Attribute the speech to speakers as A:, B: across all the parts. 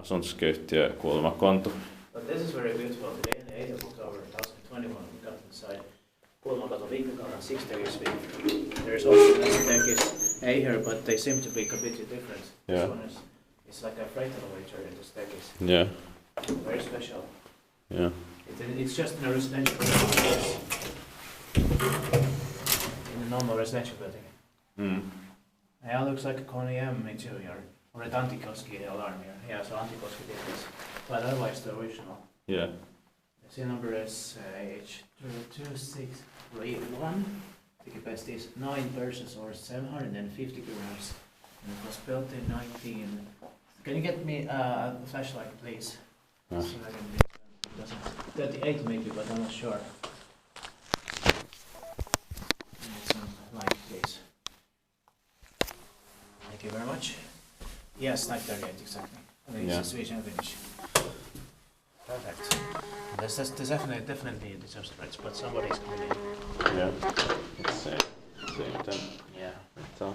A: Asuntoskeittiö Kulmakatu.
B: But this is very beautiful. Today, on the 8th of October 2021, we got inside Kulmakatu Viikkokauden 6 days week. There's also staircase A here, but they seem to be completely different.
A: Yeah.
B: This one is it's like a freight elevator in the staircase.
A: Yeah.
B: Very special.
A: Yeah.
B: It's just in a residential building. In a normal residential building.
A: Mm.
B: Yeah, looks like a Kone interior. Or an Antikoski alarm here. Yeah, so Antikoski did this. But otherwise the original.
A: Yeah.
B: The serial number is H2631. The capacity is 9 persons or 750 grams. And it was built in 19... Can you get me a flashlight, please?
A: Yeah.
B: So I can... 38 maybe, but I'm not sure. Need some light, please. Thank you very much. Yes, 938 exactly. I mean, it's a Swedish vintage. Perfect. This definitely deserves the rights, but somebody's coming in.
A: Yeah. Same then.
B: Yeah.
A: So.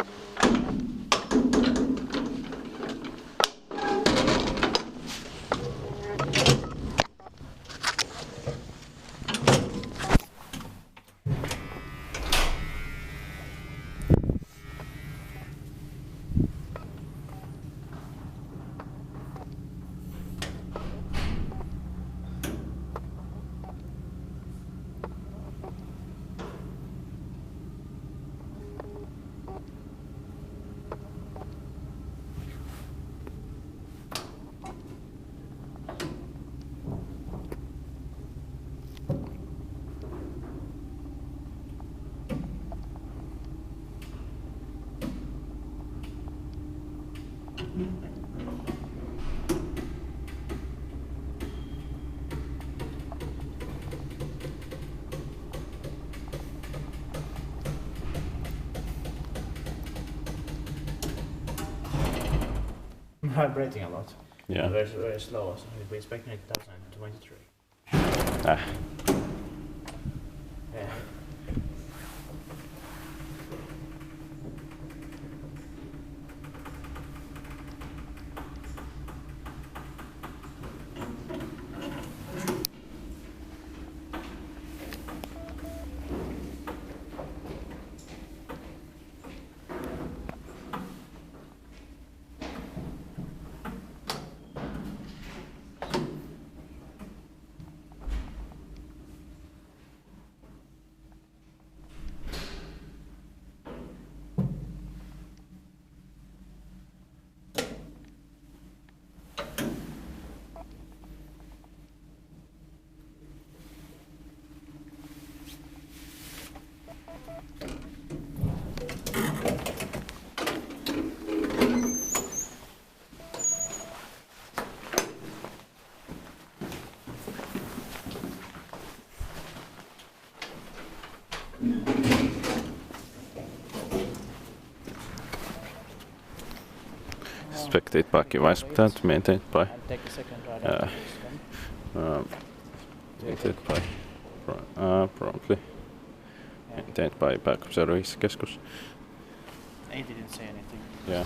B: Vibrating a lot.
A: Yeah.
B: Very, very slow. So we're expecting 2023.
A: Ah.
B: Yeah.
A: Spectate by device that maintained by
B: And take a second ride after this one.
A: maintained by promptly maintained by backup service keskus.
B: He didn't say anything.
A: Yeah.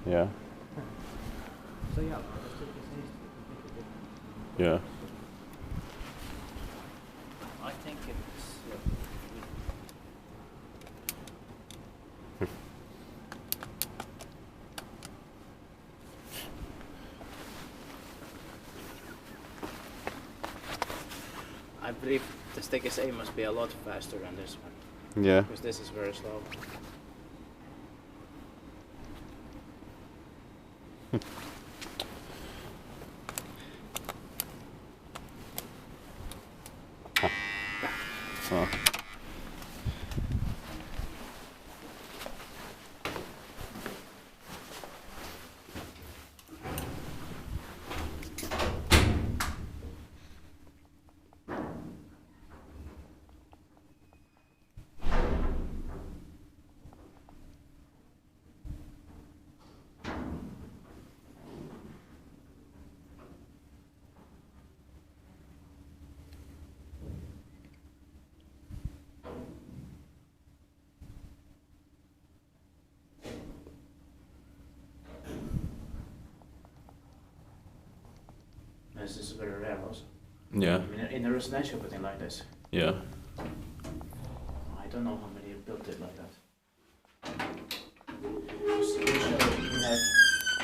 A: Yeah.
B: So yeah,
A: Yeah.
B: I think it's I believe the staircase A must be a lot faster than this one.
A: Yeah.
B: Because this is very slow.
A: Oh.
B: this is very rare also.
A: Yeah.
B: In a residential building like this.
A: Yeah.
B: I don't know how many built it like that. We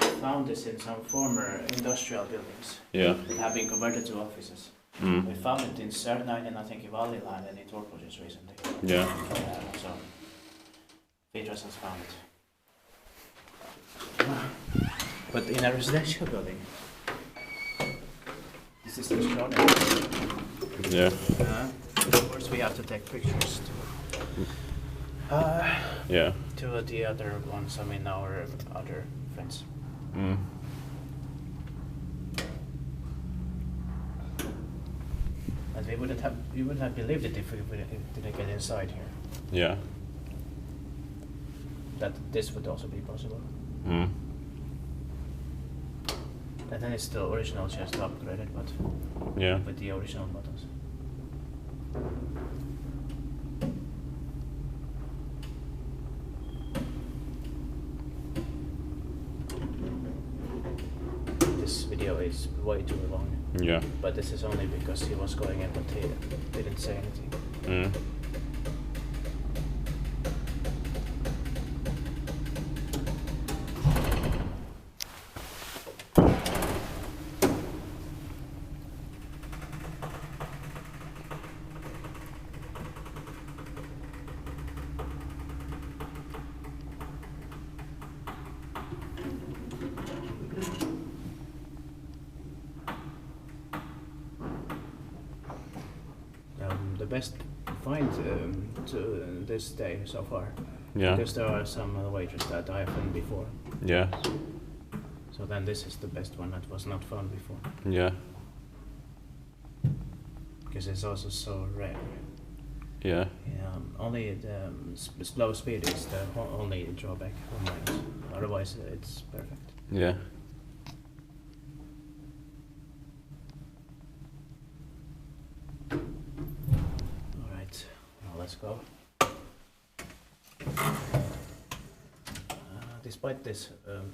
B: have found this in some former industrial buildings
A: Yeah.
B: that have been converted to offices.
A: Mm.
B: We found it in Sernine and I think in Valiland and in Turku just recently.
A: Yeah.
B: So Vitras has found it. But in a residential building, this is extraordinary.
A: Yeah.
B: Of course, we have to take pictures
A: Yeah.
B: to the other ones. I mean, our other friends.
A: Mm.
B: And we wouldn't have believed it if we didn't get inside here.
A: Yeah.
B: That this would also be possible.
A: Mm.
B: And then it's the original chest upgraded, but
A: Yeah.
B: with the original buttons. This video is way too long,
A: Yeah.
B: but this is only because he was going in, but he didn't say anything.
A: Mm.
B: The best find to this day so far.
A: Yeah.
B: Because there are some wages that I have found before.
A: Yeah.
B: So then this is the best one that was not found before.
A: Yeah.
B: Because it's also so rare.
A: Yeah.
B: Only the slow speed is the only drawback of mine. Otherwise it's perfect.
A: Yeah.
B: Alright, now let's go. Despite this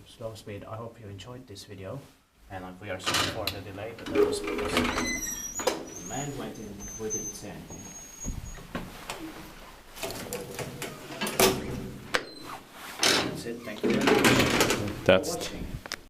B: slow speed, I hope you enjoyed this video. And we are sorry for the delay, but that was because the man went in, we didn't say anything. That's it, thank you very much for
A: That's
B: watching.